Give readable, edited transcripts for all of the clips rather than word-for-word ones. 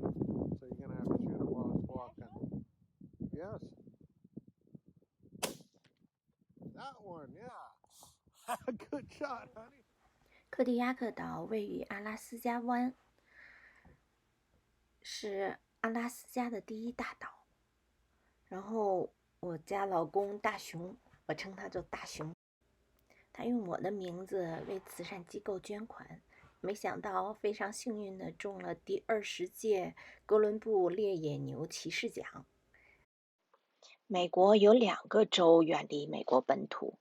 So you're gonna have to shoot it while it's walking. Yes. That one, yeah. Good shot, honey. 科迪亚克岛位于阿拉斯加湾，是阿拉斯加的第一大岛。然后我家老公大熊，我称他做大熊，他用我的名字为慈善机构捐款，没想到非常幸运的中了第20届哥伦布猎野牛骑士奖。美国有2个州远离美国本土，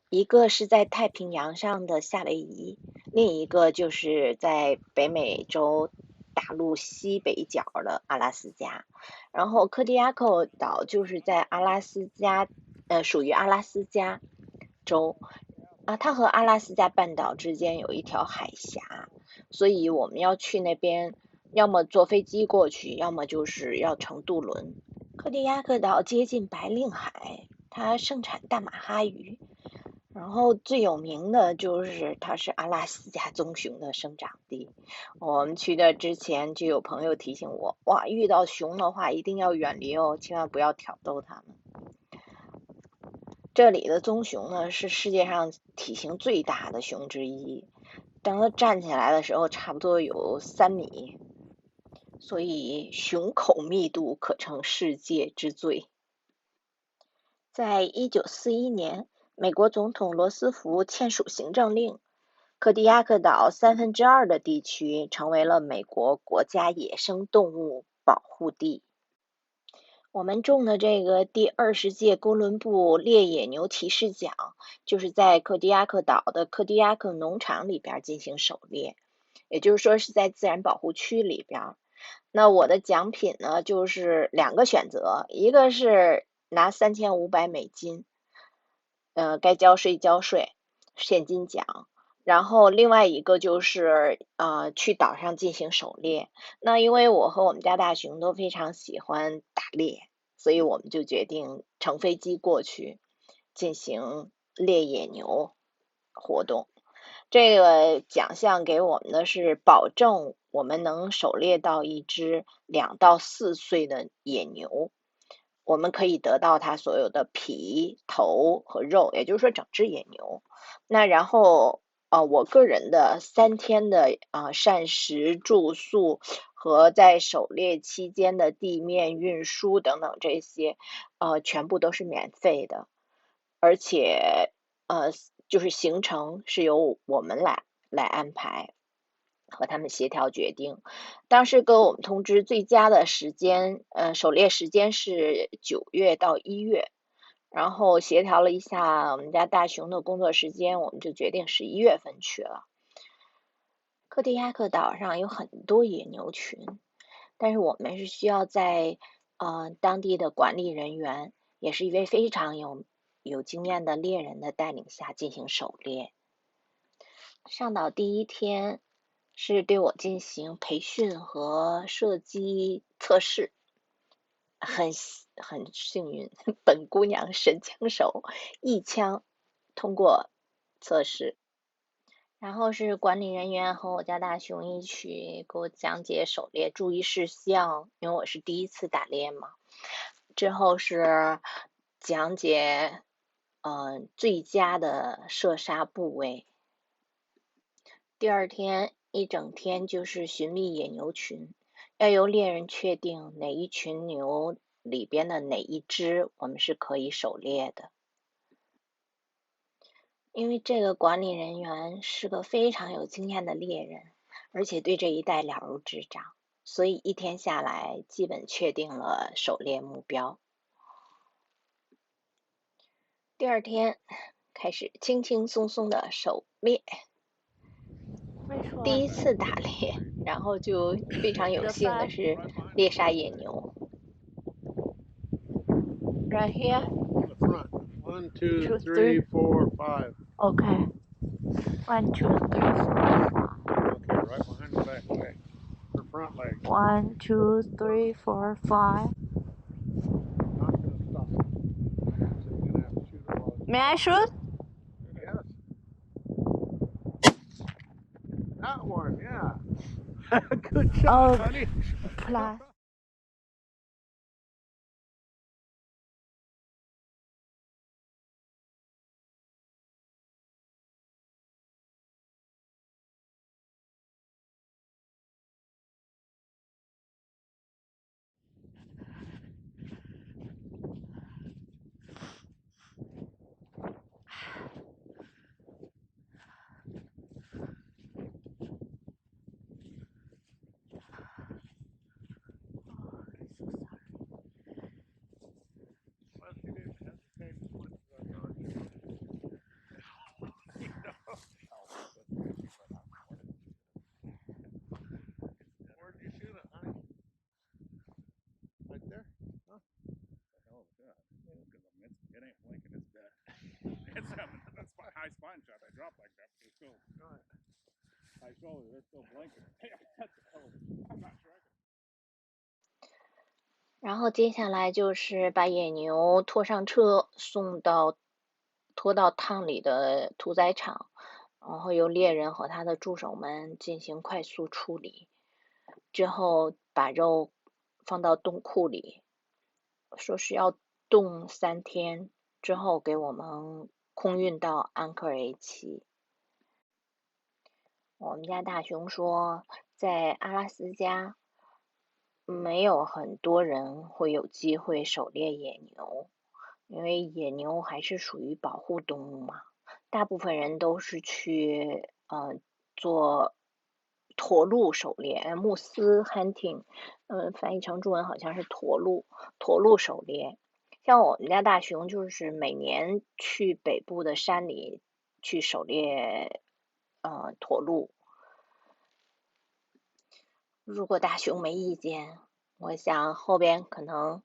一个是在太平洋上的夏威夷，另一个就是在北美洲大陆西北角的阿拉斯加。然后科迪亚克岛就是在阿拉斯加，属于阿拉斯加州啊，它和阿拉斯加半岛之间有一条海峡，所以我们要去那边，要么坐飞机过去，要么就是要乘渡轮。科迪亚克岛接近白令海，它盛产大马哈鱼，然后最有名的就是它是阿拉斯加棕熊的生长地。我们去的之前就有朋友提醒我，哇，遇到熊的话一定要远离哦，千万不要挑逗它们。这里的棕熊呢是世界上体型最大的熊之一，当它站起来的时候差不多有3米，所以熊口密度可称世界之最。在1941年，美国总统罗斯福签署行政令，科迪亚克岛2/3的地区成为了美国国家野生动物保护地。我们中的这个第20届哥伦布猎野牛骑士奖，就是在科迪亚克岛的科迪亚克农场里边进行狩猎，也就是说是在自然保护区里边。那我的奖品呢，就是2个选择，一个是拿$3500，该交税交税，现金奖。然后另外一个就是去岛上进行狩猎。那因为我和我们家大熊都非常喜欢打猎，所以我们就决定乘飞机过去进行猎野牛活动。这个奖项给我们的是保证我们能狩猎到一只2到4岁的野牛，我们可以得到它所有的皮、头和肉，也就是说整只野牛。那然后我个人的3天的膳食住宿和在狩猎期间的地面运输等等这些全部都是免费的，而且就是行程是由我们来安排和他们协调决定。当时给我们通知最佳的时间，狩猎时间是9月到1月，然后协调了一下我们家大熊的工作时间，我们就决定11月份去了。科迪亚克岛上有很多野牛群，但是我们是需要在当地的管理人员，也是一位非常有经验的猎人的带领下进行狩猎。上岛第1天是对我进行培训和射击测试，很幸运，本姑娘神枪手1枪通过测试。然后是管理人员和我家大熊一起给我讲解狩猎注意事项，因为我是第1次打猎嘛。之后是讲解最佳的射杀部位。第2天一整天就是寻觅野牛群，要由猎人确定哪一群牛里边的哪一只我们是可以狩猎的。因为这个管理人员是个非常有经验的猎人，而且对这一带了如指掌，所以1天下来基本确定了狩猎目标。第2天开始轻轻松松的狩猎。第1次打猎，然后就非常有幸的是猎杀野牛。Right here? In the front. 1, 2, 3, 4, 5. Okay. 1, 2, 3, 4, 5. Okay, right behind the back leg. Her front leg. 1, 2, 3, 4, 5. Not gonna stop. So you're gonna have to shoot it while it's May I shoot? Yes. That one, yeah. Good job, honey. plus Well, she didn't hesitate as much as I thought she would. You know? Where'd you shoot it, honey? Right there? Huh? Hell of a shot. Because I mean, it ain't blinking. It's dead. It's that's my high spine shot. I dropped like that, but it's still Right. high shoulder. They're still blinking. That's a hell of a. I'm not sure I can. 然后接下来就是把野牛拖上车，拖到汤里的屠宰场，然后由猎人和他的助手们进行快速处理，之后把肉放到冻库里，说是要冻3天，之后给我们空运到安克雷奇。我们家大熊说，在阿拉斯加没有很多人会有机会狩猎野牛，因为野牛还是属于保护动物嘛，大部分人都是去做驼鹿狩猎，穆斯 hunting，翻译成中文好像是驼鹿狩猎。像我们家大熊就是每年去北部的山里去狩猎驼鹿。如果大熊没意见，我想后边可能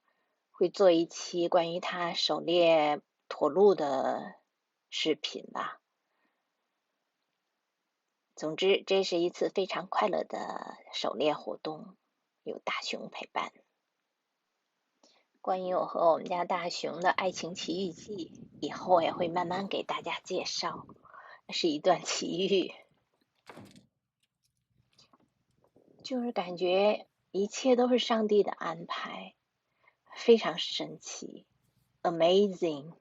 会做一期关于他狩猎驼鹿的视频吧。总之，这是一次非常快乐的狩猎活动，有大熊陪伴。关于我和我们家大熊的爱情奇遇记，以后也会慢慢给大家介绍，是一段奇遇。就是感觉一切都是上帝的安排，非常神奇 ，amazing。